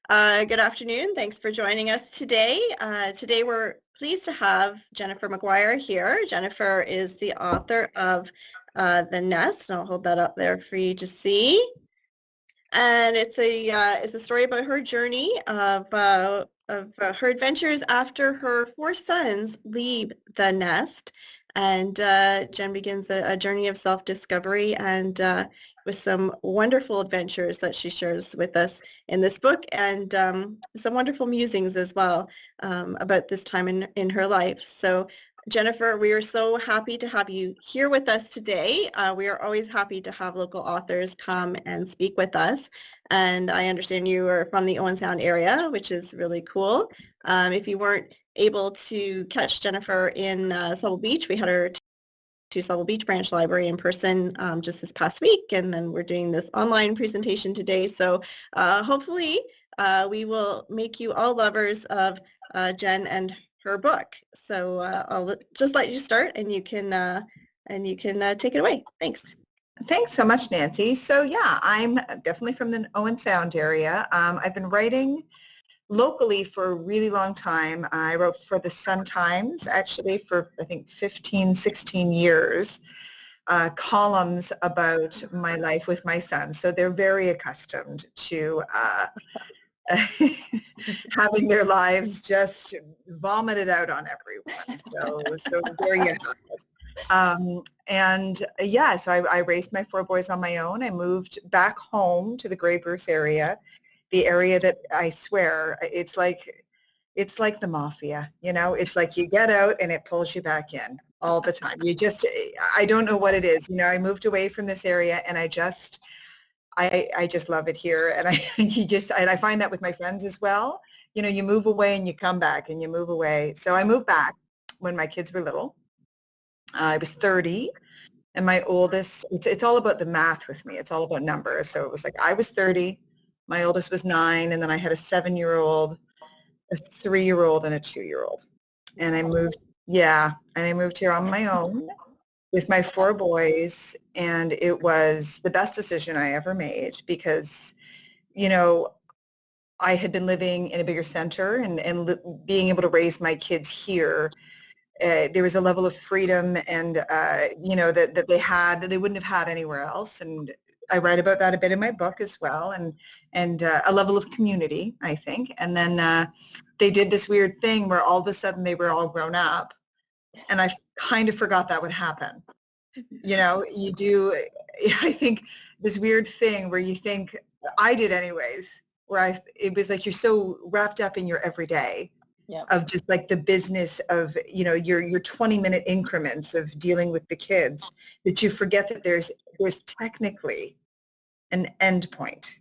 Good afternoon. Thanks for joining us today. Today we're pleased to have Jennifer McGuire here. Jennifer is the author of The Nest, and I'll hold that up there for you to see. And it's a story about her journey of her adventures after her four sons leave the nest. And Jen begins a journey of self-discovery and with some wonderful adventures that she shares with us in this book, and some wonderful musings as well about this time in her life. So Jennifer, we are so happy to have you here with us today. We are always happy to have local authors come and speak with us. And I understand you are from the Owen Sound area, which is really cool. If you weren't able to catch Jennifer in Sauble Beach, we had her to Sauble Beach Branch Library in person just this past week, and then we're doing this online presentation today. So hopefully we will make you all lovers of Jen and her book. So I'll just let you start, and you can take it away. Thanks. Thanks so much, Nancy. So yeah, I'm definitely from the Owen Sound area. I've been writing locally for a really long time. I wrote for the Sun-Times actually for I think 15, 16 years, columns about my life with my son. So they're very accustomed to having their lives just vomited out on everyone. So there you have it. So I raised my four boys on my own. I moved back home to the Grey Bruce area, the area that I swear it's like the mafia. You know, it's like you get out and it pulls you back in all the time. I don't know what it is. You know, I moved away from this area and I just love it here, and I find that with my friends as well. You know, you move away and you come back, and you move away. So I moved back when my kids were little. I was 30, and my oldest. It's all about the math with me. It's all about numbers. So it was like I was 30, my oldest was 9, and then I had a 7-year-old, a 3-year-old, and a 2-year-old. And I moved. Yeah, and I moved here on my own with my four boys, and it was the best decision I ever made because, you know, I had been living in a bigger center and being able to raise my kids here, there was a level of freedom and, you know, that they wouldn't have had anywhere else. And I write about that a bit in my book as well, and a level of community, I think. And then they did this weird thing where all of a sudden they were all grown up. And I kind of forgot that would happen. You know, you do, I think, this weird thing where you think, I did anyways, where it was like you're so wrapped up in your everyday of just like the business of, you know, your 20-minute increments of dealing with the kids that you forget that there's technically an end point.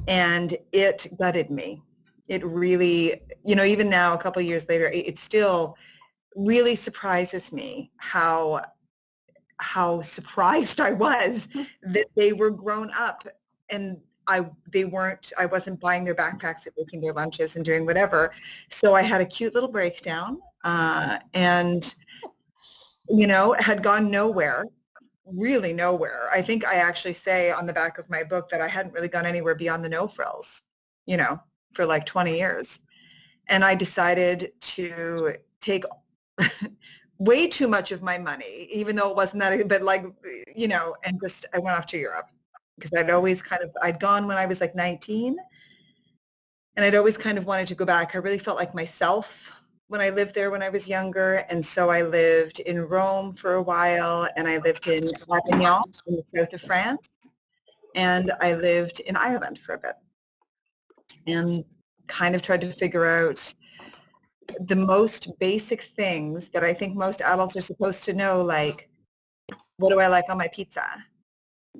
And it gutted me. It really, you know, even now, a couple of years later, it still really surprises me how surprised I was that they were grown up and I wasn't buying their backpacks and making their lunches and doing whatever. So I had a cute little breakdown and, you know, had gone nowhere, really nowhere. I think I actually say on the back of my book that I hadn't really gone anywhere beyond the no-frills, you know, for like 20 years. And I decided to take way too much of my money, even though it wasn't that, but like, you know, and just, I went off to Europe because I'd gone when I was like 19 and I'd always kind of wanted to go back. I really felt like myself when I lived there when I was younger. And so I lived in Rome for a while, and I lived in Avignon in the south of France, and I lived in Ireland for a bit and kind of tried to figure out the most basic things that I think most adults are supposed to know, like, what do I like on my pizza?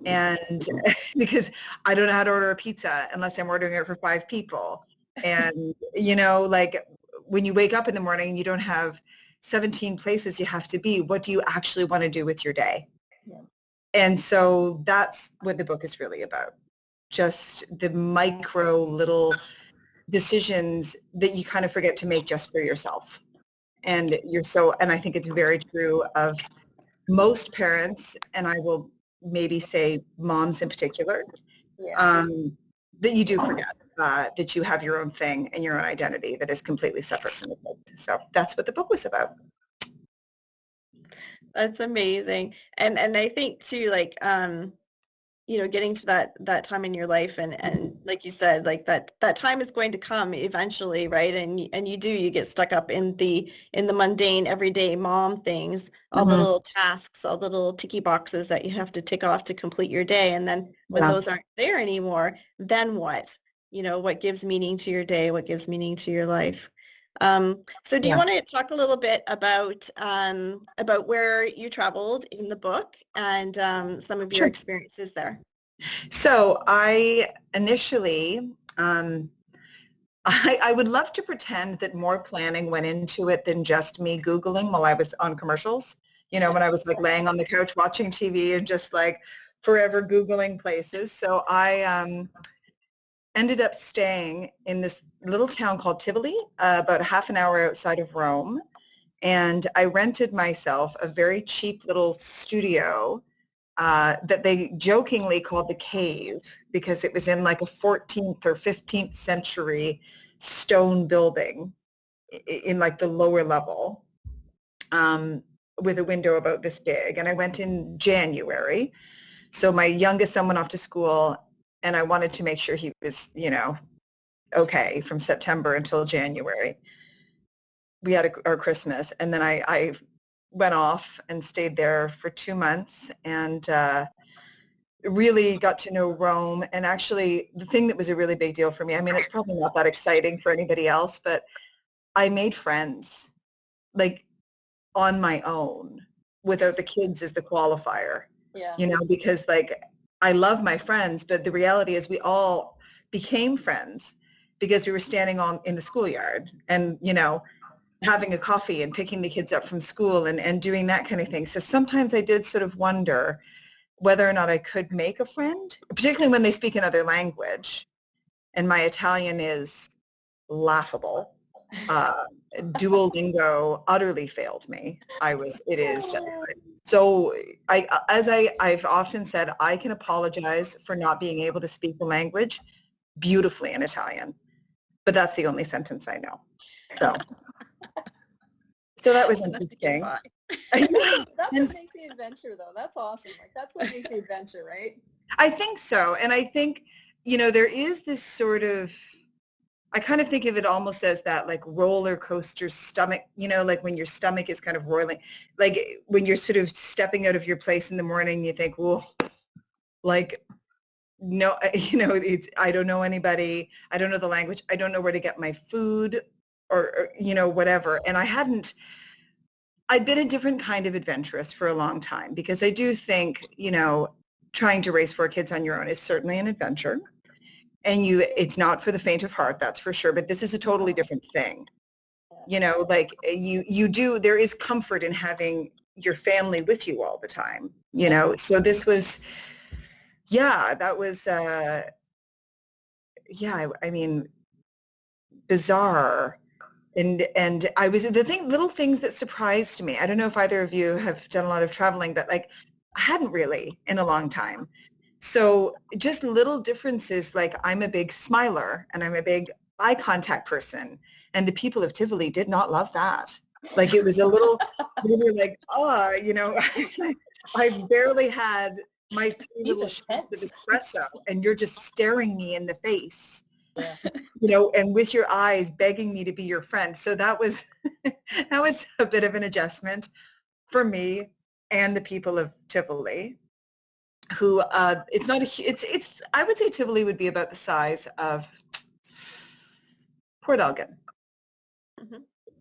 And because I don't know how to order a pizza unless I'm ordering it for 5 people. And, you know, like when you wake up in the morning, you don't have 17 places you have to be. What do you actually want to do with your day? Yeah. And so that's what the book is really about. Just the micro little decisions that you kind of forget to make just for yourself. And I think it's very true of most parents, and I will maybe say moms in particular, that you do forget. that you have your own thing and your own identity that is completely separate from the kids. So that's what the book was about. That's amazing. And I think too, like, getting to that time in your life and like you said, like that time is going to come eventually, right? And you get stuck up in the mundane everyday mom things, all the little tasks, all the little ticky boxes that you have to tick off to complete your day. And then when those aren't there anymore, then what? What gives meaning to your day? What gives meaning to your life? So do you want to talk a little bit about where you traveled in the book and some of your experiences there? So I initially, I would love to pretend that more planning went into it than just me Googling while I was on commercials. When I was like laying on the couch watching TV and just like forever Googling places. So I ended up staying in this little town called Tivoli, about half an hour outside of Rome. And I rented myself a very cheap little studio that they jokingly called the Cave because it was in like a 14th or 15th century stone building in like the lower level with a window about this big. And I went in January. So my youngest son went off to school and I wanted to make sure he was, okay from September until January. We had our Christmas, and then I went off and stayed there for 2 months and really got to know Rome. And actually, the thing that was a really big deal for me, I mean, it's probably not that exciting for anybody else, but I made friends, like, on my own without the kids as the qualifier. Yeah. Because, like, I love my friends, but the reality is we all became friends because we were standing in the schoolyard and, having a coffee and picking the kids up from school and doing that kind of thing. So sometimes I did sort of wonder whether or not I could make a friend, particularly when they speak another language. And my Italian is laughable. Duolingo utterly failed me. So I've often said, I can apologize for not being able to speak the language beautifully in Italian, but that's the only sentence I know. So that was interesting. That's what makes the adventure, though. That's awesome. Like, that's what makes the adventure, right? I think so. And I think, there is this sort of, I kind of think of it almost as that like roller coaster stomach, like when your stomach is kind of roiling, like when you're sort of stepping out of your place in the morning, you think, well, like, no, I don't know anybody. I don't know the language. I don't know where to get my food or whatever. And I'd been a different kind of adventurous for a long time because I do think, trying to raise 4 kids on your own is certainly an adventure. And it's not for the faint of heart, that's for sure. But this is a totally different thing. Like there is comfort in having your family with you all the time, So this was, that was, I mean, bizarre. And I was little things that surprised me. I don't know if either of you have done a lot of traveling, but like I hadn't really in a long time. So just little differences, like I'm a big smiler and I'm a big eye contact person. And the people of Tivoli did not love that. Like it was a little, they were like, I've barely had my 3 little shots of espresso and you're just staring me in the face. Yeah. And with your eyes begging me to be your friend. So that was a bit of an adjustment for me and the people of Tivoli, who it's I would say Tivoli would be about the size of Port Elgin,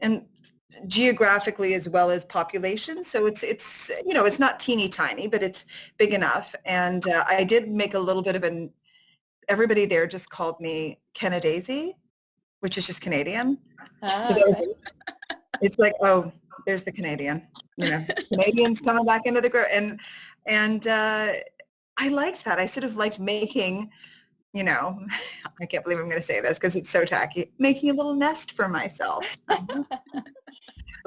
and geographically as well as population. So it's it's not teeny tiny, but it's big enough. And I did make a little bit of everybody there just called me Canadaisy, which is just Canadian. So it's like, oh, there's the Canadian, Canadians coming back into the group. And I liked that. I sort of liked making you know, I can't believe I'm going to say this because it's so tacky, making a little nest for myself. But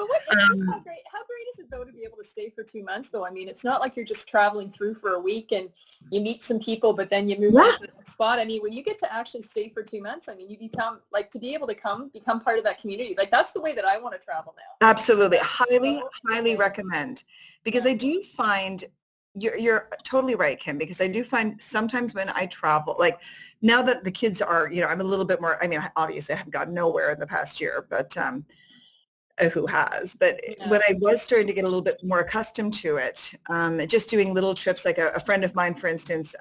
what, it's just how great is it though to be able to stay for 2 months though? I mean, it's not like you're just traveling through for a week and you meet some people, but then you move on to the next spot. I mean, when you get to actually stay for 2 months, I mean, you become like, to be able to become part of that community. Like that's the way that I want to travel now. Absolutely. Highly recommend, because I do find you're totally right, Kim, because I do find sometimes when I travel, like now that the kids are, you know, I'm a little bit more, I mean, obviously I have gone nowhere in the past year, but who has, but when I was starting to get a little bit more accustomed to it, just doing little trips, like a friend of mine, for instance,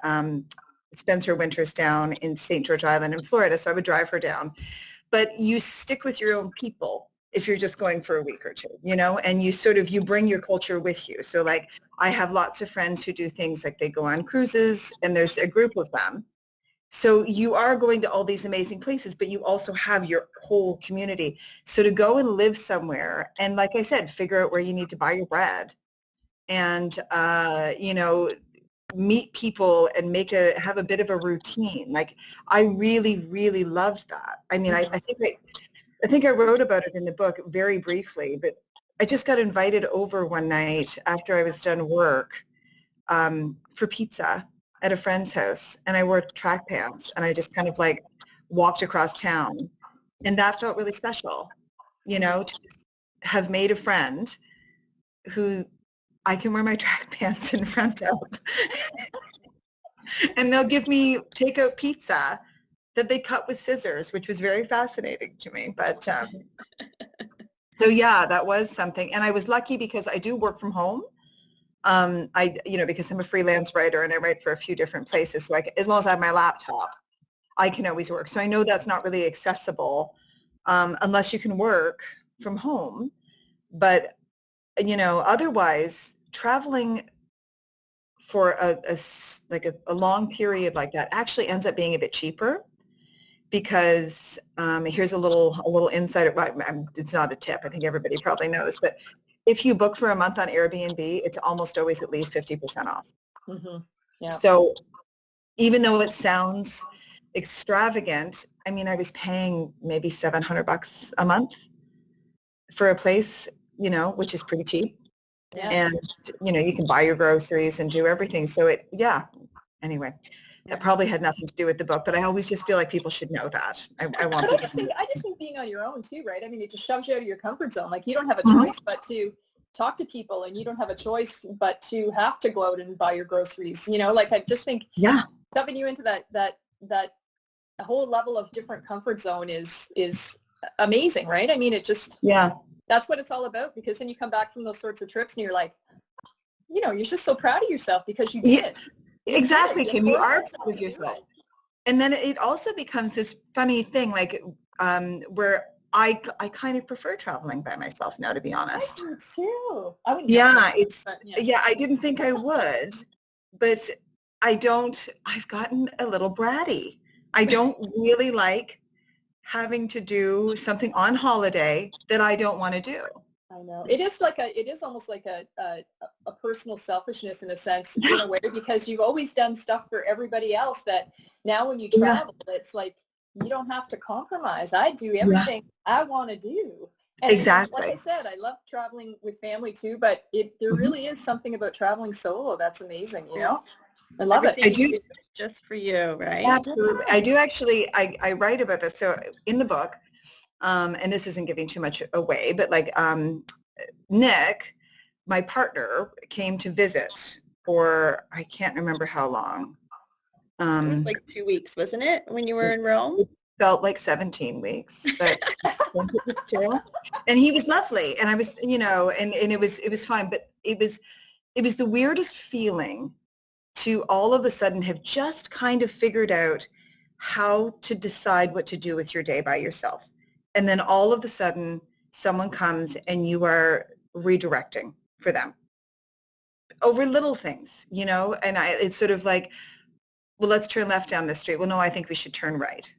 spends her winters down in St. George Island in Florida, so I would drive her down. But you stick with your own people if you're just going for a week or two, you know, and you bring your culture with you. So like I have lots of friends who do things like they go on cruises and there's a group of them. So you are going to all these amazing places, but you also have your whole community. So to go and live somewhere, and like I said, figure out where you need to buy your bread and, you know, meet people and have a bit of a routine. Like I really, really loved that. I mean, I think I wrote about it in the book very briefly, but I just got invited over one night after I was done work for pizza at a friend's house, and I wore track pants and I just kind of like walked across town, and that felt really special, you know, to have made a friend who I can wear my track pants in front of and they'll give me takeout pizza that they cut with scissors, which was very fascinating to me. But so yeah, that was something. And I was lucky because I do work from home. Because I'm a freelance writer and I write for a few different places. So as long as I have my laptop, I can always work. So I know that's not really accessible unless you can work from home. But, you know, otherwise traveling for a long period like that actually ends up being a bit cheaper because here's a little insider. It's not a tip. I think everybody probably knows, but if you book for a month on Airbnb, it's almost always at least 50% off. Mm-hmm. Yeah. So even though it sounds extravagant, I mean, I was paying maybe $700 a month for a place, you know, which is pretty cheap. Yeah. And, you know, you can buy your groceries and do everything. So anyway, that probably had nothing to do with the book, but I always just feel like people should know that. I want But people I just think being on your own too, right? I mean, it just shoves you out of your comfort zone. Like you don't have a choice but to talk to people, and you don't have a choice but to have to go out and buy your groceries. You know, like I just think shoving you into that whole level of different comfort zone is amazing, right? I mean, it just that's what it's all about, because then you come back from those sorts of trips and you're like, you know, you're just so proud of yourself because you did it. Exactly, Kim. You are proud of yourself. And then it also becomes this funny thing, like where I kind of prefer traveling by myself now, to be honest. I do too. I wouldn't. I didn't think I would, but I've gotten a little bratty. I don't really like having to do something on holiday that I don't want to do. I know. It is almost like a personal selfishness in a sense, in a way, because you've always done stuff for everybody else that now when you travel, it's like you don't have to compromise. I do everything I want to do. And exactly. Like I said, I love traveling with family too, but there really is something about traveling solo that's amazing, you know? I love it. I do. Just for you, right? Absolutely. I do actually, I write about this. So in the book, and this isn't giving too much away, but like Nick, my partner, came to visit for, I can't remember how long. It was like 2 weeks, wasn't it, when you were in Rome? It felt like 17 weeks, but I think it was 2. And he was lovely. And I was, you know, and it was fine, but it was the weirdest feeling to all of a sudden have just kind of figured out how to decide what to do with your day by yourself. And then all of a sudden someone comes and you are redirecting for them over little things, you know, and it's sort of like, well, let's turn left down this street. Well, no, I think we should turn right.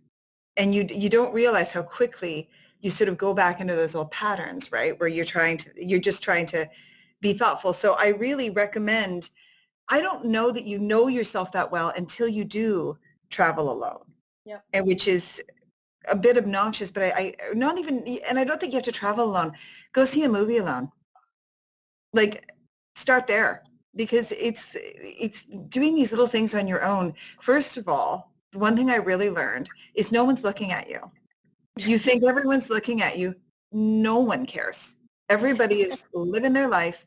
And you don't realize how quickly you sort of go back into those old patterns, right? Where you're just trying to be thoughtful. So I really recommend, I don't know that you know yourself that well until you do travel alone. Yep. And which is a bit obnoxious, but I not even, and I don't think you have to travel alone. Go see a movie alone. Like, start there, because it's doing these little things on your own. First of all, the one thing I really learned is no one's looking at you. You think everyone's looking at you. No one cares. Everybody is living their life.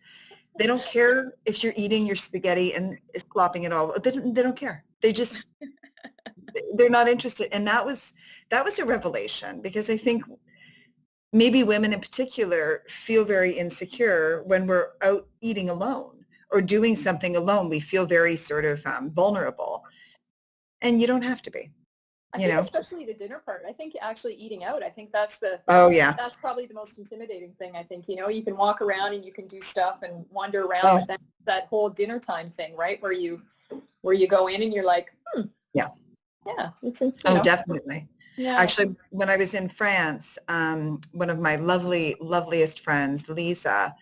They don't care if you're eating your spaghetti and slopping it all. They don't care. They're not interested. And that was a revelation, because I think maybe women in particular feel very insecure when we're out eating alone or doing something alone. We feel very sort of vulnerable, and you don't have to be. I think especially the dinner part. I think actually eating out, I think that's that's probably the most intimidating thing. I think, you can walk around and you can do stuff and wander around, but then that whole dinner time thing, right? Where you go in and you're like, yeah, it's definitely. Yeah. Actually, when I was in France, one of my loveliest friends, Lisa,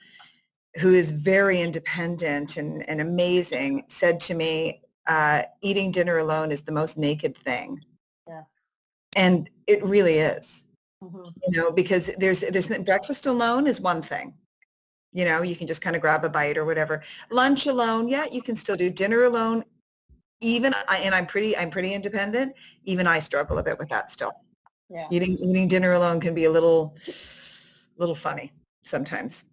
who is very independent and amazing, said to me, eating dinner alone is the most naked thing. Yeah. And it really is, because there's breakfast alone is one thing. You can just kind of grab a bite or whatever. Lunch alone, yeah, you can still do. Dinner alone, I'm pretty independent. Even I struggle a bit with that still. Yeah. Eating dinner alone can be a little funny sometimes.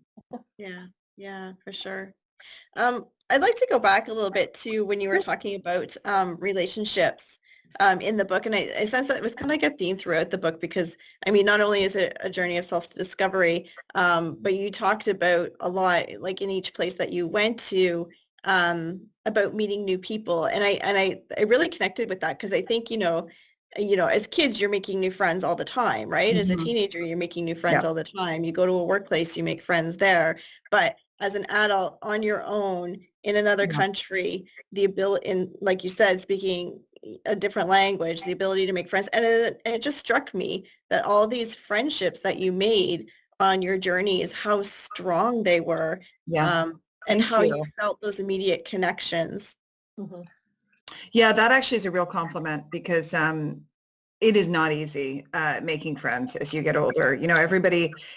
Yeah, for sure. I'd like to go back a little bit to when you were talking about relationships in the book, and I sense that it was kind of like a theme throughout the book, because not only is it a journey of self-discovery, but you talked about a lot, like in each place that you went to, about meeting new people, and I really connected with that, because I think as kids you're making new friends all the time, right? Mm-hmm. As a teenager you're making new friends all the time. You go to a workplace, you make friends there, but as an adult on your own in another country, the ability, and like you said, speaking a different language, the ability to make friends, and it just struck me that all these friendships that you made on your journeys, how strong they were. And how you felt those immediate connections. Mm-hmm. Yeah, that actually is a real compliment, because it is not easy making friends as you get older.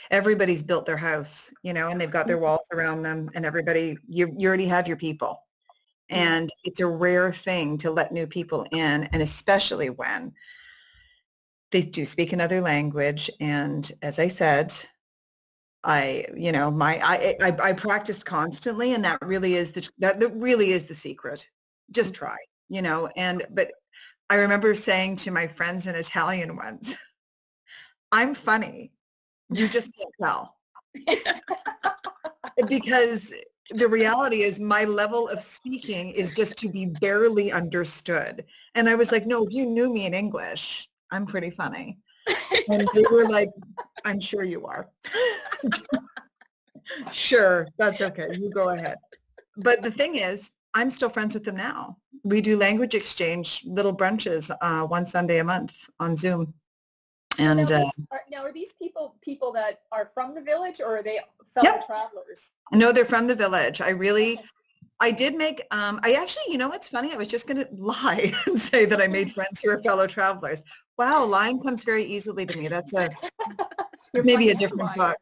Everybody's built their house, and they've got their walls around them, and everybody, you already have your people. And it's a rare thing to let new people in, and especially when they do speak another language. And as I said, I practiced constantly, and that really is the secret. Just try, but I remember saying to my friends in Italian once, I'm funny. You just can't tell. Because the reality is my level of speaking is just to be barely understood. And I was like, no, if you knew me in English, I'm pretty funny. And they were like, I'm sure you are. Sure, that's okay. You go ahead. But the thing is, I'm still friends with them now. We do language exchange, little brunches, one Sunday a month on Zoom. And now are these people that are from the village, or are they fellow travelers? No, they're from the village. I did make, I actually, what's funny? I was just going to lie and say that I made friends who are fellow travelers. Wow, lying comes very easily to me. That's maybe a different book.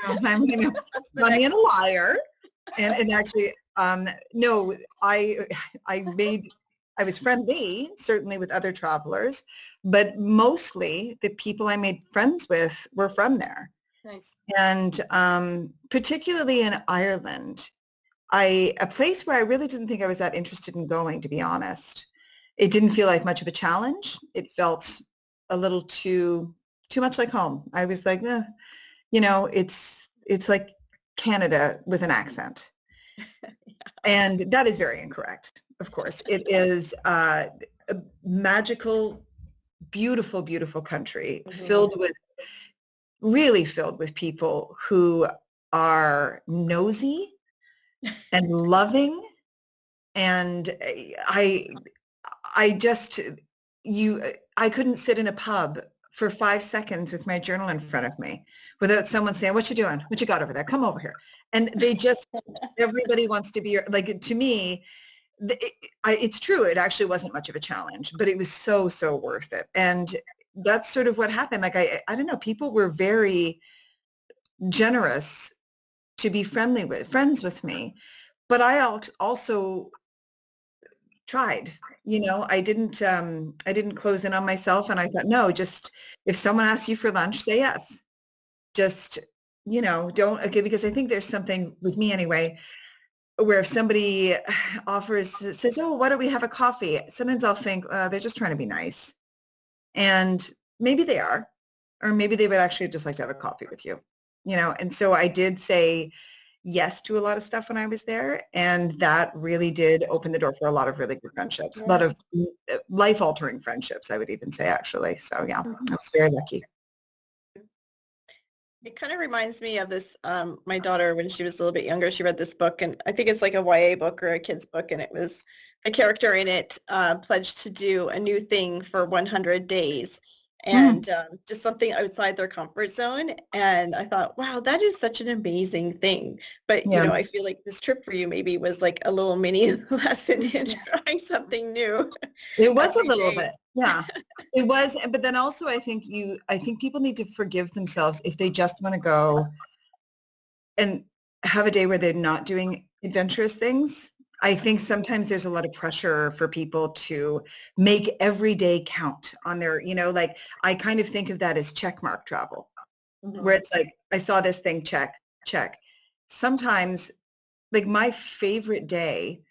I'm funny and a liar. And actually, no, I was friendly, certainly with other travelers, but mostly the people I made friends with were from there. Nice. And particularly in Ireland, a place where I really didn't think I was that interested in going, to be honest. It didn't feel like much of a challenge. It felt a little too much like home. I was like, it's like Canada with an accent. And that is very incorrect, of course. It is a magical, beautiful, beautiful country, really filled with people who are nosy and loving. And I couldn't sit in a pub for 5 seconds with my journal in front of me without someone saying, what you doing? What you got over there? Come over here. And they just, everybody wants to be, like, to me, it's true. It actually wasn't much of a challenge, but it was so, so worth it. And that's sort of what happened. Like, I don't know, people were very generous to be friends with me, but I also tried, I didn't close in on myself. And I thought, no, just if someone asks you for lunch, say yes. Just, don't, okay, because I think there's something with me anyway, where if somebody says, oh, why don't we have a coffee? Sometimes I'll think, they're just trying to be nice. And maybe they are, or maybe they would actually just like to have a coffee with you, and so I did say yes to a lot of stuff when I was there. And that really did open the door for a lot of really good friendships, a lot of life-altering friendships, I would even say, actually. So yeah, I was very lucky. It kind of reminds me of this, my daughter, when she was a little bit younger, she read this book, and I think it's like a YA book or a kid's book, and it was a character in it pledged to do a new thing for 100 days, and just something outside their comfort zone. And I thought, wow, that is such an amazing thing. But, I feel like this trip for you maybe was like a little mini lesson in trying something new. It was a little bit. Yeah, it was. But then also I think people need to forgive themselves if they just want to go and have a day where they're not doing adventurous things. I think sometimes there's a lot of pressure for people to make every day count on their, like, I kind of think of that as checkmark travel, where it's like, I saw this thing, check, check. Sometimes, like, my favorite day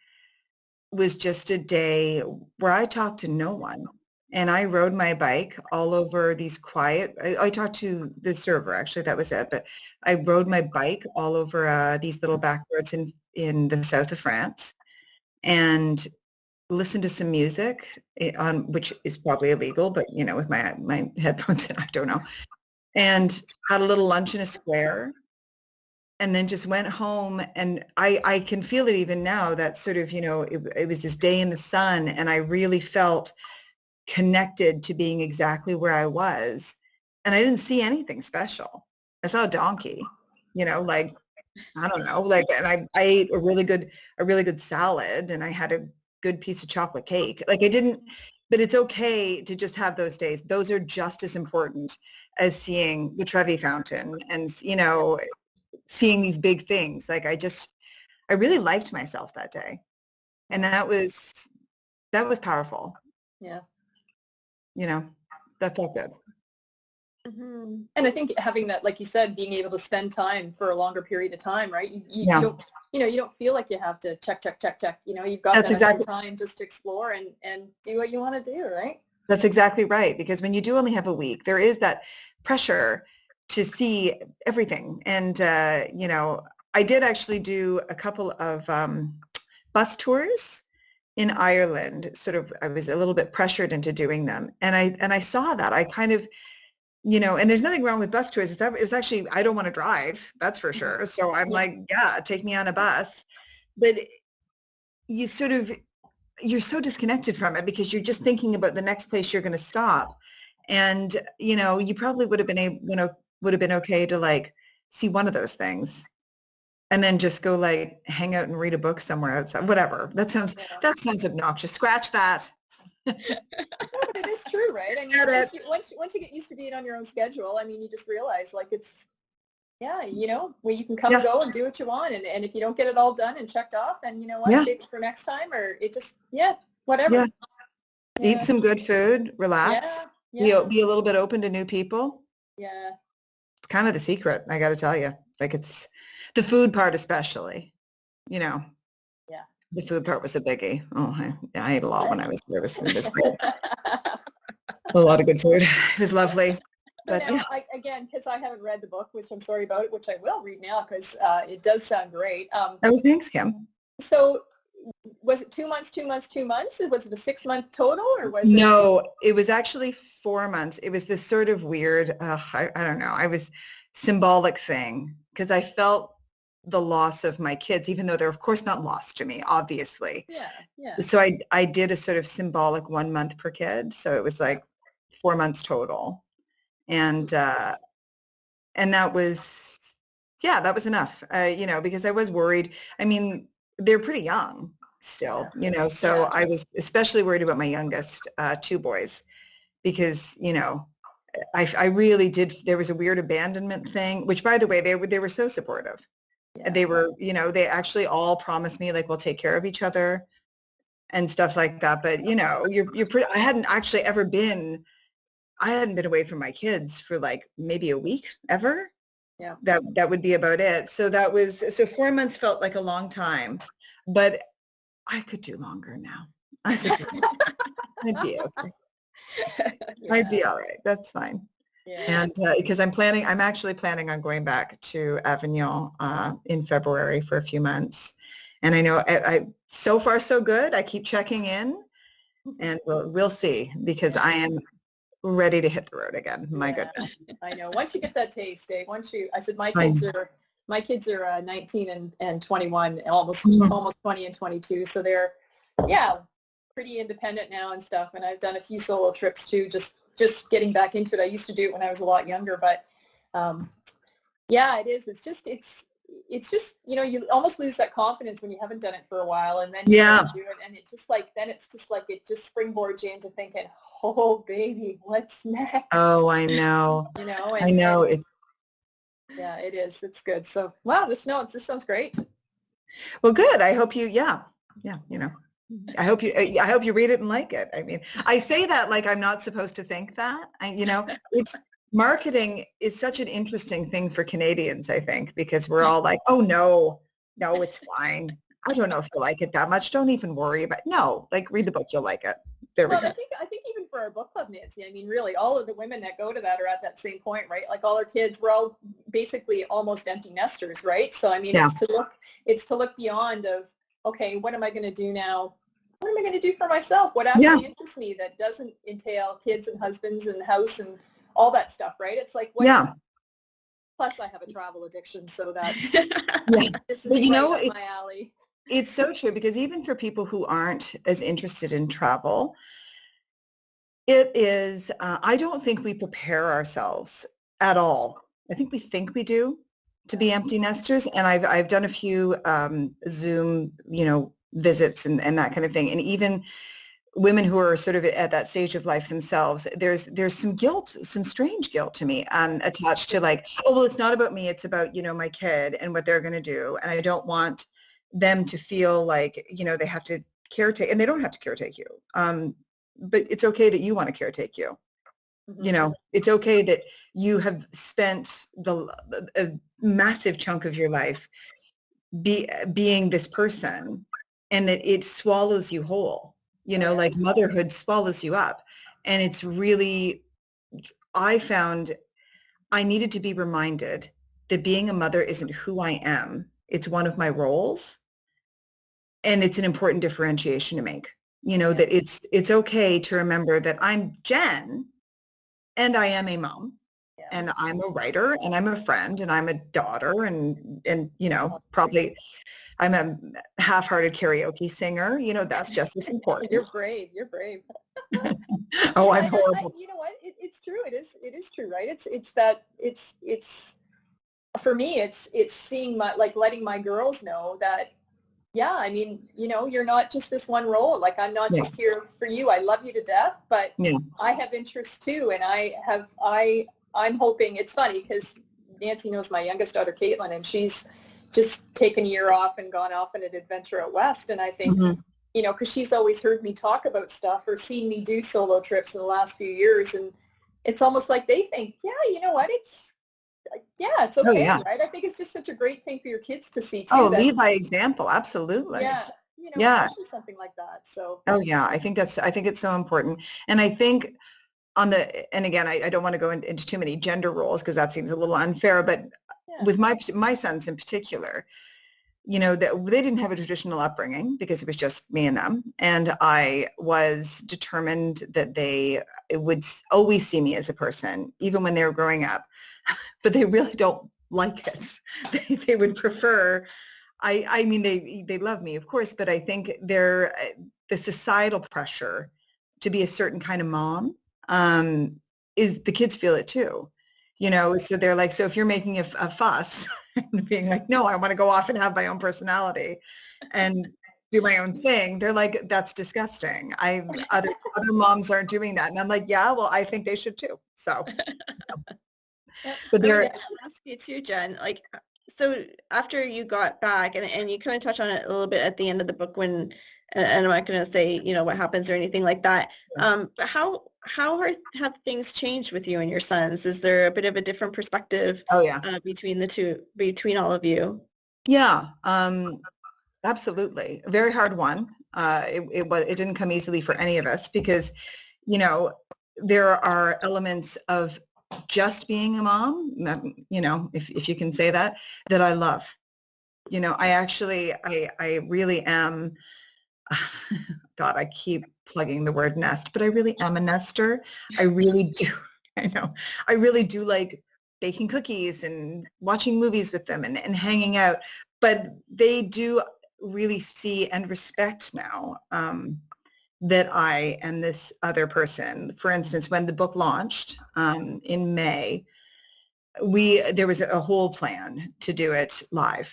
was just a day where I talked to no one. And I rode my bike all over these I talked to the server, actually, that was it. But I rode my bike all over these little back roads in the south of France, and listened to some music which is probably illegal, but with my headphones in, I don't know, and had a little lunch in a square, and then just went home. And I can feel it even now, that sort of, it was this day in the sun, and I really felt connected to being exactly where I was. And I didn't see anything special. I saw a donkey, like, I don't know, like, and I ate a really good salad, and I had a good piece of chocolate cake. Like, but it's okay to just have those days. Those are just as important as seeing the Trevi Fountain and, seeing these big things. Like, I really liked myself that day. And that was powerful. Yeah. That felt good. Mm-hmm. And I think having that, like you said, being able to spend time for a longer period of time, right? You don't, you don't feel like you have to check. You've got that extra time just to explore and do what you want to do, right? That's exactly right. Because when you do only have a week, there is that pressure to see everything. And, I did actually do a couple of bus tours in Ireland. I was a little bit pressured into doing them. And I saw that. I kind of, and there's nothing wrong with bus tours. It was actually, I don't want to drive, that's for sure. So I'm like, yeah, take me on a bus. But you're so disconnected from it because you're just thinking about the next place you're going to stop. And, you probably would have been okay to, like, see one of those things and then just go, like, hang out and read a book somewhere outside, whatever. That sounds obnoxious. Scratch that. No, but it is true, right? I mean, once you get used to being on your own schedule, I mean, you just realize, like, it's, where you can come and go and do what you want. And if you don't get it all done and checked off, then save it for next time, or it just, whatever. Yeah. Eat some good food, relax, be a little bit open to new people. Yeah. It's kind of the secret, I got to tell you. Like, it's the food part especially, Yeah. The food part was a biggie. Oh, I ate a lot when I was there. It was great. A lot of good food. It was lovely. So now, again, because I haven't read the book, which I'm sorry about it, which I will read now because it does sound great. Thanks, Kim. So was it 2 months? Was it a 6-month total, or was it? No, it was actually 4 months. It was this sort of weird, I don't know, I was symbolic thing because I felt the loss of my kids, even though they're of course not lost to me, obviously. Yeah. So I did a sort of symbolic 1 month per kid. So it was like 4 months total. And that was enough, because I was worried. I mean, they're pretty young, still, you know, so I was especially worried about my youngest, 2 boys, because, you know, I really did, there was a weird abandonment thing, which by the way, they were so supportive. Yeah. They were, you know, they actually all promised me like, we'll take care of each other and stuff like that. But, you know, I hadn't actually ever been, I hadn't been away from my kids for like maybe a week ever. Yeah. That would be about it. So that was, so 4 months felt like a long time, but I could do longer now. I could do I'd be okay. I'd be all right. That's fine. Yeah. And because I'm actually planning on going back to Avignon in February for a few months. And I know I so far so good. I keep checking in, and we'll see, because I am ready to hit the road again. My goodness. I know. Once you get that taste, Dave, I said my kids are 19 and 21, almost 20 and 22. So they're, pretty independent now and stuff. And I've done a few solo trips too, just getting back into it. I used to do it when I was a lot younger, but it is. It's just, you know, you almost lose that confidence when you haven't done it for a while, and then you do it, and it's just like it just springboards you into thinking, oh baby, what's next? Oh, I know. You know, I know. it is. It's good. So wow, this sounds great. Well, good. I hope you, you know, I hope you read it and like it. I mean, I say that like I'm not supposed to think that. You know, marketing is such an interesting thing for Canadians, I think, because we're all like, oh no, it's fine. I don't know if you like it that much. Don't even worry about it. No, like read the book, you'll like it. There we go. I think even for our book club, Nancy, I mean, really, all of the women that go to that are at that same point, right? Like all our kids, we're all basically almost empty nesters, right? So I mean, it's to look beyond of, okay, what am I going to do now? What am I going to do for myself? What actually interests me that doesn't entail kids and husbands and house and all that stuff, right? It's like, plus I have a travel addiction, so that's, this is right up my alley. It's so true, because even for people who aren't as interested in travel, it is, I don't think we prepare ourselves at all. I think we do to be empty nesters. And I've done a few Zoom, you know, visits and that kind of thing. And even women who are sort of at that stage of life themselves, there's some guilt, some strange guilt to me attached to like, oh, well, it's not about me. It's about, you know, my kid and what they're going to do. And I don't want them to feel like, you know, they have to caretake, and they don't have to caretake you. But it's okay that you want to caretake you. Mm-hmm. You know, it's okay that you have spent a massive chunk of your life being this person, and that it swallows you whole, you know, like motherhood swallows you up. And it's really, I found I needed to be reminded that being a mother isn't who I am. It's one of my roles. And it's an important differentiation to make, you know, that it's okay to remember that I'm Jen and I am a mom. And I'm a writer, and I'm a friend, and I'm a daughter, and you know, probably I'm a half-hearted karaoke singer. You know, that's just as important. You're brave. Oh, I'm horrible. You know what? It's true. It is true, right? It's for me. It's seeing letting my girls know that. Yeah, I mean, you know, you're not just this one role. Like, I'm not just here for you. I love you to death, but I have interests too, and I'm hoping. It's funny because Nancy knows my youngest daughter, Caitlin, and she's just taken a year off and gone off on an adventure out west. And I think, you know, because she's always heard me talk about stuff or seen me do solo trips in the last few years. And it's almost like they think, you know what, it's okay, right? I think it's just such a great thing for your kids to see too. Oh, lead by example. Absolutely. Yeah. You know, especially something like that. So. Oh yeah, I think it's so important. And I think and again, I don't want to go into too many gender roles because that seems a little unfair, but with my sons in particular, you know, that they didn't have a traditional upbringing because it was just me and them. And I was determined that they would always see me as a person, even when they were growing up, but they really don't like it. They would prefer, I mean, they love me, of course, but I think the societal pressure to be a certain kind of mom, is the kids feel it too, you know, so they're like, so if you're making a fuss and being like, no, I want to go off and have my own personality. And do my own thing. They're like, that's disgusting. Other moms aren't doing that. And I'm like, yeah, well, I think they should too. So, but I was going to ask you too, Jen, like, so after you got back and you kind of touch on it a little bit at the end of the book when, and I'm not going to say, what happens or anything like that. But have things changed with you and your sons? Is there a bit of a different perspective between all of you? Yeah, absolutely. A very hard one. It didn't come easily for any of us because, there are elements of just being a mom, if you can say that I love. I really am, God, I keep plugging the word nest, but I really am a nester. I really do. I know. I really do like baking cookies and watching movies with them and hanging out. But they do really see and respect now that I am this other person. For instance, when the book launched in May, there was a whole plan to do it live.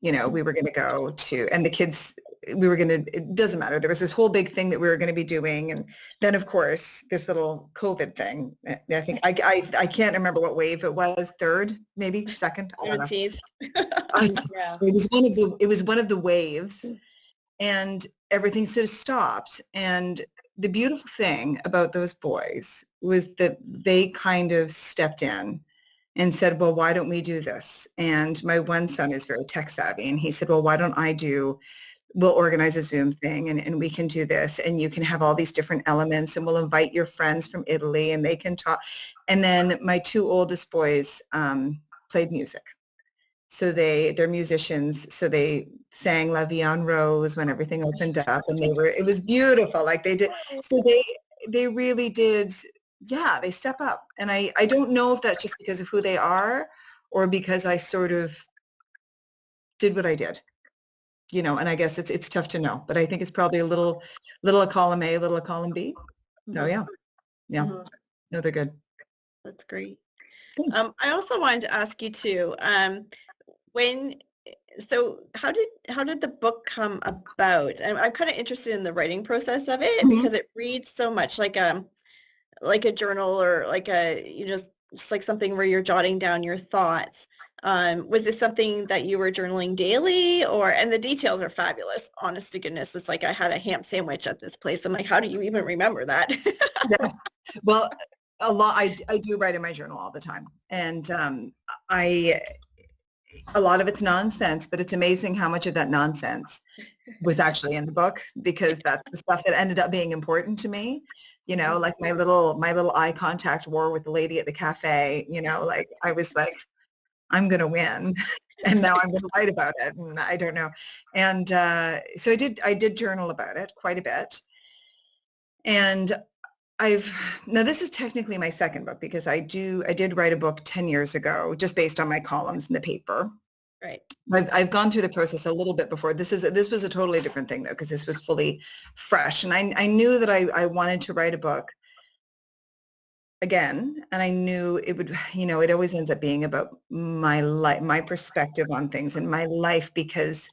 We were going to go to, and the kids, it doesn't matter. There was this whole big thing that we were going to be doing. And then of course, this little COVID thing, I think, I can't remember what wave it was, third, maybe second. I don't know. Yeah. It was one of the waves and everything sort of stopped. And the beautiful thing about those boys was that they kind of stepped in and said, well, why don't we do this? And my one son is very tech savvy. And he said, well, why don't we'll organize a Zoom thing and we can do this and you can have all these different elements and we'll invite your friends from Italy and they can talk. And then my two oldest boys played music. So they're musicians. So they sang La Vie en Rose when everything opened up and it was beautiful. Like they did. So they really did. Yeah, they step up. And I don't know if that's just because of who they are or because I sort of did what I did, and I guess it's tough to know, but I think it's probably a little a column A, a little a column B. So yeah. Mm-hmm. No, they're good. That's great. I also wanted to ask you too, how did the book come about? I'm kind of interested in the writing process of it because it reads so much like a journal or like just like something where you're jotting down your thoughts. Was this something that you were journaling daily and the details are fabulous, honest to goodness. It's like I had a ham sandwich at this place. I'm like, how do you even remember that? Yeah. Well, a lot, I do write in my journal all the time. And a lot of it's nonsense, but it's amazing how much of that nonsense was actually in the book because that's the stuff that ended up being important to me. Like my little eye contact war with the lady at the cafe, like I was like, I'm going to win. And now I'm going to write about it. And I don't know. And so I did journal about it quite a bit. And now this is technically my second book because I did write a book 10 years ago, just based on my columns in the paper. Right. I've gone through the process a little bit before. This was a totally different thing though, because this was fully fresh. And I knew that I wanted to write a book again. And I knew it would, it always ends up being about my life, my perspective on things in my life, because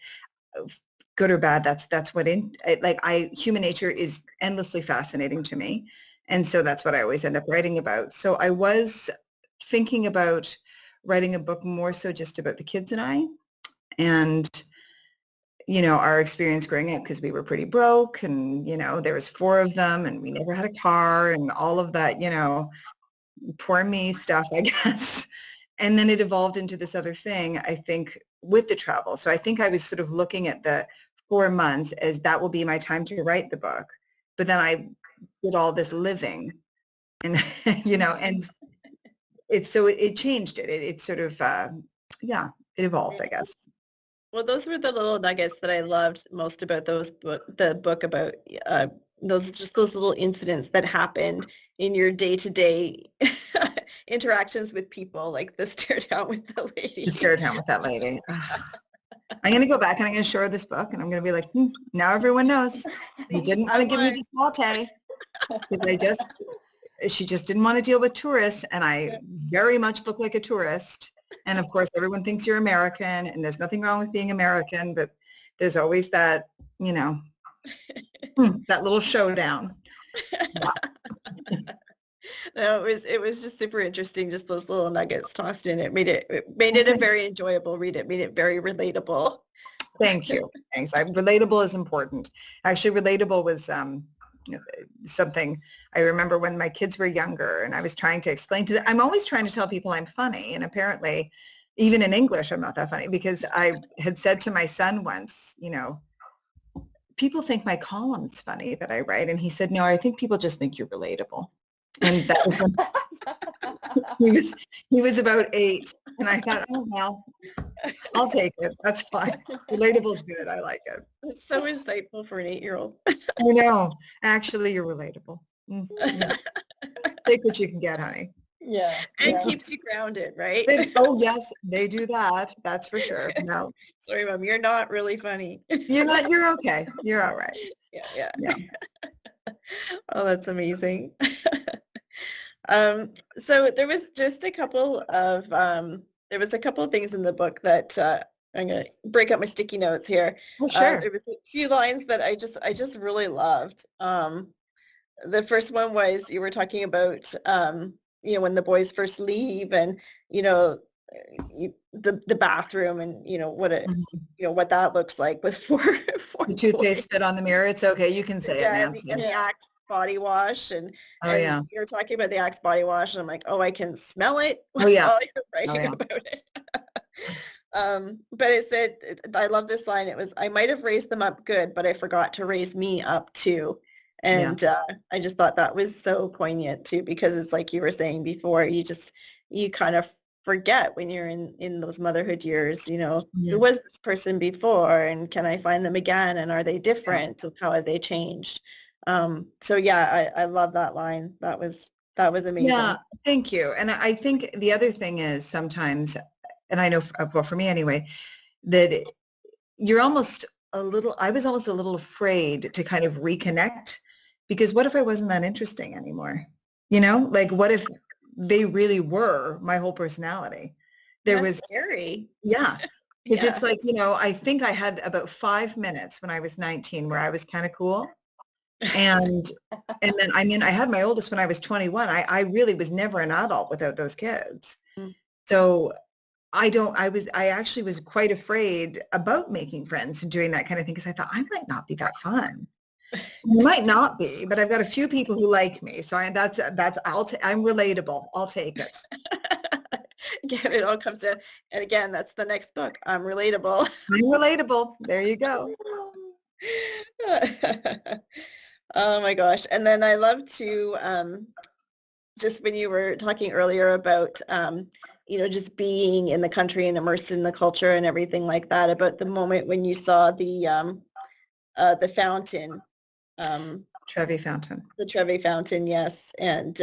good or bad, that's what human nature is endlessly fascinating to me. And so that's what I always end up writing about. So I was thinking about writing a book more so just about the kids and I and, our experience growing up because we were pretty broke and, there was 4 of them and we never had a car and all of that, poor me stuff, I guess. And then it evolved into this other thing, I think, with the travel. So I think I was sort of looking at the 4 months as that will be my time to write the book. But then I did all this living and, and it changed it. It sort of, it evolved, I guess. Well, those were the little nuggets that I loved most about the book about those little incidents that happened in your day-to-day interactions with people, like the stare down with the lady. The stare down with that lady. I'm going to go back and I'm going to show her this book and I'm going to be like, now everyone knows. You didn't want to give me this latte. Because she just didn't want to deal with tourists and I very much look like a tourist. And of course, everyone thinks you're American and there's nothing wrong with being American, but there's always that, you know, that little showdown. Yeah. No, it was just super interesting, just those little nuggets tossed in. It made it a very enjoyable read. It made it very relatable. Thank you. Thanks. Relatable is important. Actually, relatable was something I remember when my kids were younger, and I was trying to explain to them. I'm always trying to tell people I'm funny, and apparently, even in English, I'm not that funny, because I had said to my son once, you know, people think my column's funny that I write, and he said, no, I think people just think you're relatable. And that was when he was about 8, and I thought, oh well, I'll take it. That's fine. Relatable is good. I like it. It's so insightful for an 8-year-old. I know. Actually, you're relatable. Yeah. Take what you can get, honey. Yeah. And yeah. keeps you grounded, right? Oh yes, they do that. That's for sure. No, Sorry, Mom, you're not really funny. you're not. You're okay. You're all right. Yeah. Yeah. Oh, that's amazing. So there was just a couple of things in the book that I'm gonna break up my sticky notes here. Oh, sure. There was a few lines that I just really loved. The first one was you were talking about you know, when the boys first leave, and you know, the bathroom, and you know what it you know what that looks like with four The toothpaste spit on the mirror. It's okay. You can say it, Nancy. and the Axe body wash, and yeah. you're talking about the Axe body wash, and I'm like, oh, I can smell it Oh yeah. while you're writing about it. But it said, I love this line. It was, I might have raised them up good, but I forgot to raise me up too. And I just thought that was so poignant too, because it's like you were saying before, you kind of forget when you're in those motherhood years, you know, who was this person before, and can I find them again, and are they different? So how have they changed? So yeah, I love that line. That was amazing. Yeah, thank you. And I think the other thing is sometimes, and I know, well, for me anyway, that you're almost I was almost a little afraid to kind of reconnect, because what if I wasn't that interesting anymore? You know, like what if they really were my whole personality? That's scary. Yeah. Because it's like, you know, I think I had about 5 minutes when I was 19 where I was kind of cool. And then, I mean, I had my oldest when I was 21. I really was never an adult without those kids. So I actually was quite afraid about making friends and doing that kind of thing, because I thought I might not be that fun. I might not be, but I've got a few people who like me. So I'm relatable. I'll take it. Again, it all comes down, and again, that's the next book. I'm relatable. I'm relatable. There you go. Oh my gosh. And then I love to, just when you were talking earlier about, you know, just being in the country and immersed in the culture and everything like that, about the moment when you saw the fountain. Trevi Fountain. The Trevi Fountain, yes. And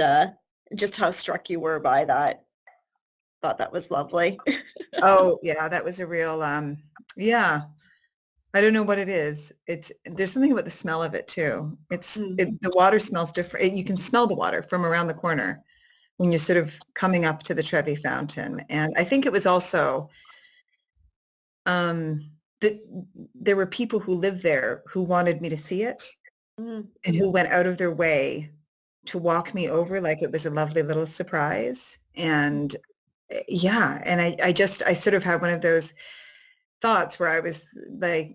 just how struck you were by that. Thought that was lovely. Oh, yeah, that was a real, yeah. I don't know what it is. There's something about the smell of it too. The water smells different. You can smell the water from around the corner when you're sort of coming up to the Trevi Fountain. And I think it was also that there were people who lived there who wanted me to see it, and who went out of their way to walk me over like it was a lovely little surprise. And yeah, and I sort of had one of those thoughts where I was like,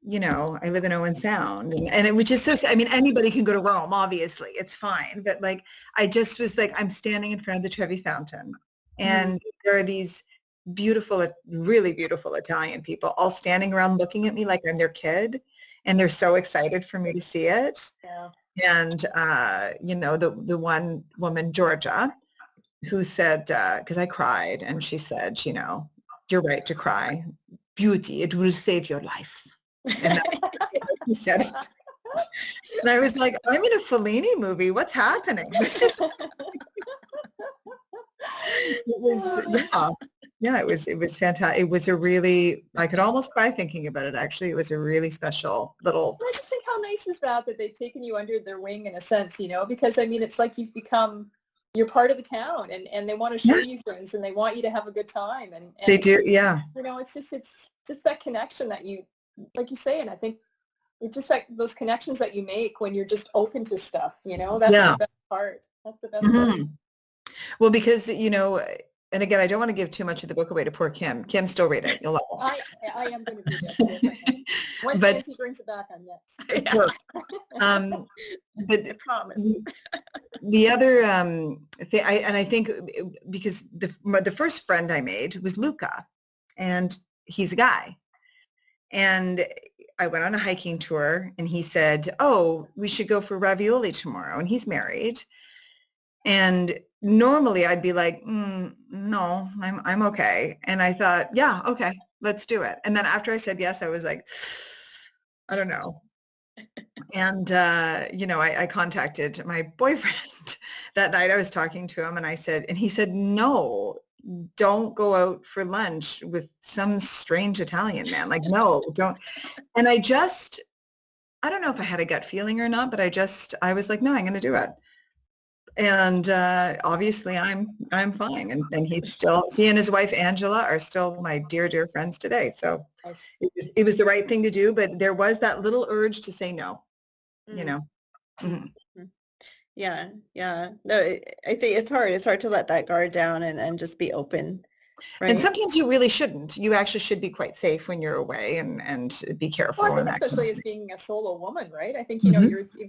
you know, I live in Owen Sound, and it was just so, I mean, anybody can go to Rome, obviously, it's fine. But like, I just was like, I'm standing in front of the Trevi Fountain, and there are these beautiful, really beautiful Italian people all standing around looking at me like I'm their kid, and they're so excited for me to see it. Yeah. And, you know, the one woman, Georgia, who said, because I cried, and she said, you know, you're right to cry. Beauty, it will save your life. And he said it. And I was like, I'm in a Fellini movie. What's happening? It was fantastic. It was a really, I could almost cry thinking about it, actually. It was a really special little. I just think how nice is that they've taken you under their wing in a sense, you know, because I mean, it's like you're part of the town, and they want to show you things, and they want you to have a good time. And they do, yeah. You know, it's just that connection that you, like you say, and I think It's just like those connections that you make when you're just open to stuff, that's Yeah. the best part. That's the best part. Well, because, and again, I don't want to give too much of the book away to poor Kim. Kim, still read it. You'll love it. I am going to do this. Yes, I am. Once Nancy brings it back, I'm next. But I promise. the other thing, I think because the first friend I made was Luca, and he's a guy. And I went on a hiking tour, and he said, "Oh, we should go for ravioli tomorrow." And he's married. And normally I'd be like, no, I'm okay. And I thought, yeah, okay, let's do it. And then after I said yes, I was like, I don't know. And, I contacted my boyfriend that night. I was talking to him, and he said, no, don't go out for lunch with some strange Italian man. Like, no, don't. And I don't know if I had a gut feeling or not, but I was like, no, I'm going to do it. And obviously I'm fine. And he and his wife, Angela, are still my dear, dear friends today. So it was the right thing to do, but there was that little urge to say no, Mm-hmm. Yeah. No, I think it's hard. It's hard to let that guard down and just be open. Right? And sometimes you really shouldn't. You actually should be quite safe when you're away and be careful. Well, I think especially as being a solo woman, right? I think,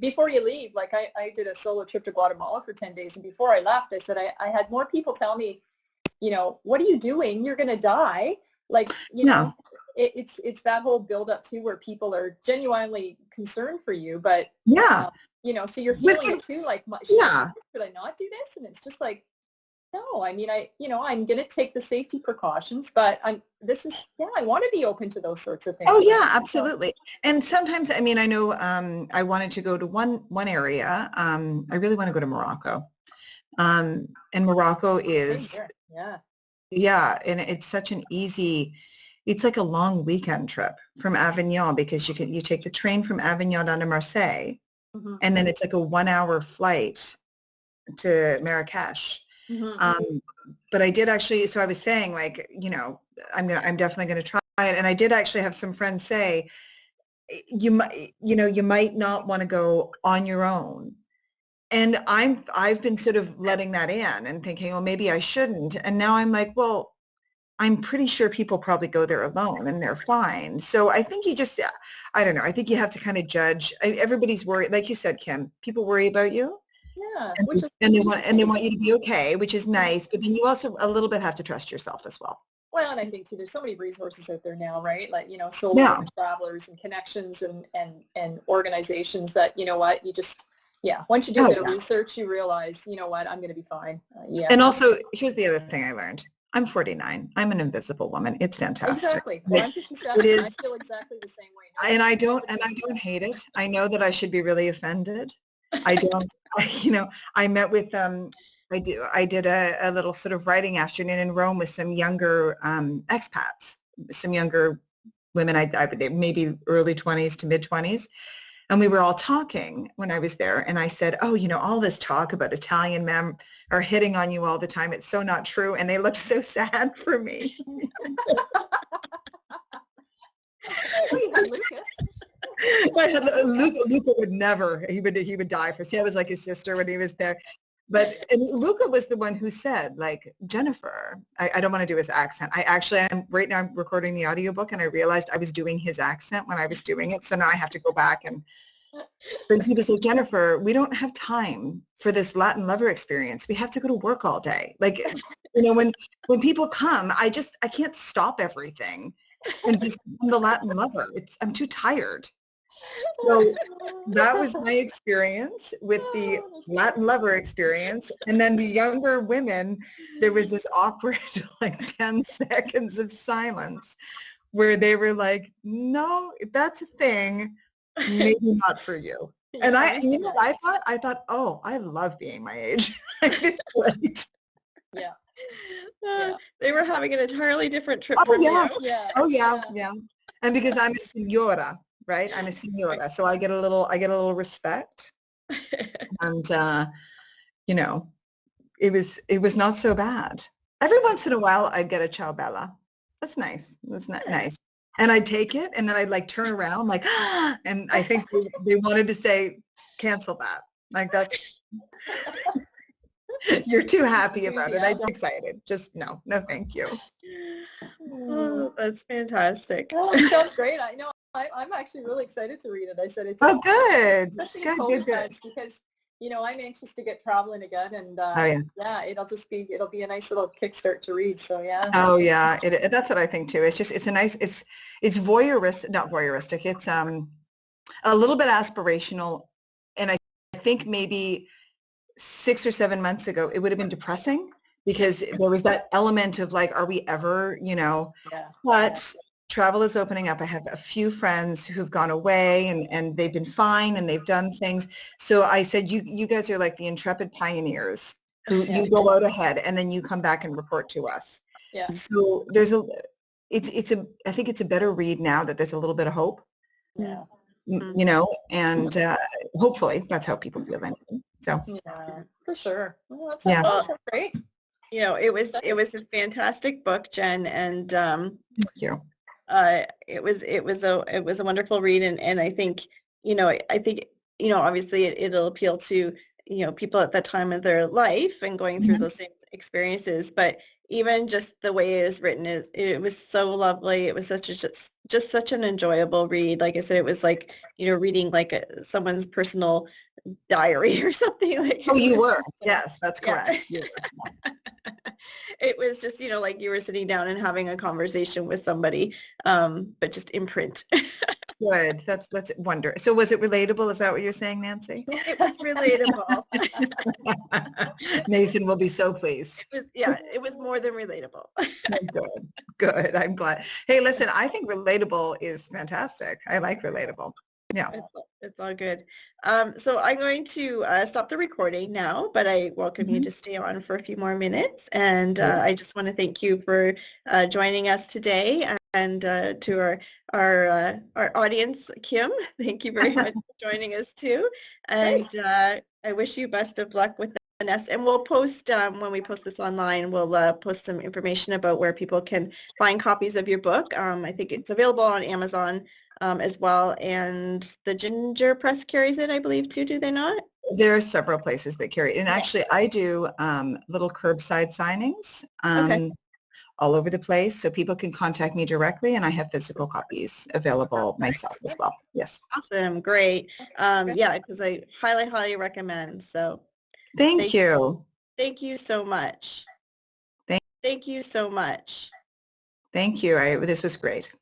before you leave, like I did a solo trip to Guatemala for 10 days. And before I left, I said, I had more people tell me, what are you doing? You're going to die. Like, it's that whole build up too, where people are genuinely concerned for you, but so you're feeling it too, like, should I not do this? And it's just like, no, I mean, I'm going to take the safety precautions, but I want to be open to those sorts of things. Oh yeah, absolutely. And sometimes, I mean, I know I wanted to go to one area. I really want to go to Morocco. And Morocco is, and it's such an easy, it's like a long weekend trip from Avignon, because you take the train from Avignon down to Marseille, and then it's like a 1-hour flight to Marrakesh. But I did actually, so I was saying, like, I'm definitely going to try it. And I did actually have some friends say, you might not want to go on your own. And I've been sort of letting that in and thinking, well, maybe I shouldn't. And now I'm like, well, I'm pretty sure people probably go there alone and they're fine. So I think I don't know. I think you have to kind of judge. Everybody's worried. Like you said, Kim, people worry about you. Yeah, and they want you to be okay, which is nice. But then you also a little bit have to trust yourself as well. Well, and I think too, there's so many resources out there now, right? Like, solo travelers and connections and organizations that, you just, once you do a bit of research, you realize, I'm going to be fine. And also, here's the other thing I learned. I'm 49. I'm an invisible woman. It's fantastic. Exactly. Well, I'm 57. And I feel exactly the same way. And I don't hate it. I know that I should be really offended. I don't, I met with, I did a little sort of writing afternoon in Rome with some younger expats, some younger women, they maybe early 20s to mid 20s. And we were all talking when I was there. And I said, oh, all this talk about Italian men are hitting on you all the time. It's so not true. And they looked so sad for me. We had Lucas. Luca would never. He would die for. He was like his sister when he was there. But and Luca was the one who said, like, Jennifer, I don't want to do his accent. I'm right now. I'm recording the audiobook, and I realized I was doing his accent when I was doing it. So now I have to go back and. But he was like, Jennifer, we don't have time for this Latin lover experience. We have to go to work all day. Like, when people come, I can't stop everything and just become the Latin lover. I'm too tired. So that was my experience with the Latin lover experience. And then the younger women, there was this awkward, like 10 seconds of silence where they were like, no, if that's a thing, maybe not for you. And I thought, oh, I love being my age. It's great. Yeah. They were having an entirely different trip Oh, from yeah. you. Yeah. Oh, yeah. And because I'm a signora, right? I'm a signora, so I get a little respect. And it was not so bad. Every once in a while, I'd get a ciao bella. That's nice. That's not nice. And I'd take it, and then I'd like turn around like, and I think they wanted to say, cancel that. Like that's, you're too happy about it. I'm excited. Just no, thank you. Oh, that's fantastic. Oh, it sounds great. I know. I'm actually really excited to read it. I said it. Oh, good. Especially in COVID times, because I'm anxious to get traveling again, and it'll be a nice little kickstart to read. So yeah. Oh yeah, that's what I think too. It's a nice, it's voyeuristic, not voyeuristic. It's a little bit aspirational, and I think maybe 6 or 7 months ago it would have been depressing because there was that element of like, are we ever, but travel is opening up. I have a few friends who've gone away and they've been fine and they've done things. So I said, you guys are like the intrepid pioneers who you go out ahead and then you come back and report to us. Yeah. So I think it's a better read now that there's a little bit of hope. Yeah. And hopefully that's how people feel anyway. So yeah, for sure. Well, that sounds great. It was a fantastic book, Jen, and thank you. it was a wonderful read, and I think obviously it'll appeal to people at that time of their life and going through those same experiences, but even just the way it is written, it was so lovely. It was just such an enjoyable read. Like I said, it was like reading like someone's personal diary or something. Like you were. Yes, that's correct. Yeah. It was just like you were sitting down and having a conversation with somebody, but just in print. Good. That's wonder. So was it relatable? Is that what you're saying, Nancy? It was relatable. Nathan will be so pleased. It was more than relatable. Good. I'm glad. Hey, listen, I think relatable is fantastic. I like relatable. Yeah. It's all good. So I'm going to stop the recording now, but I welcome you to stay on for a few more minutes. And I just want to thank you for joining us today, and to our audience, Kim, thank you very much for joining us too. And I wish you best of luck with the nest. And we'll post, when we post this online, we'll post some information about where people can find copies of your book. I think it's available on Amazon as well, and the Ginger Press carries it, I believe, too. Do they not? There are several places that carry it, and actually I do little curbside signings all over the place, so people can contact me directly, and I have physical copies available myself as well. Yes. Awesome. Great. Because I highly recommend. So thank you. Thank you so much. Thank you so much. Thank you. This was great.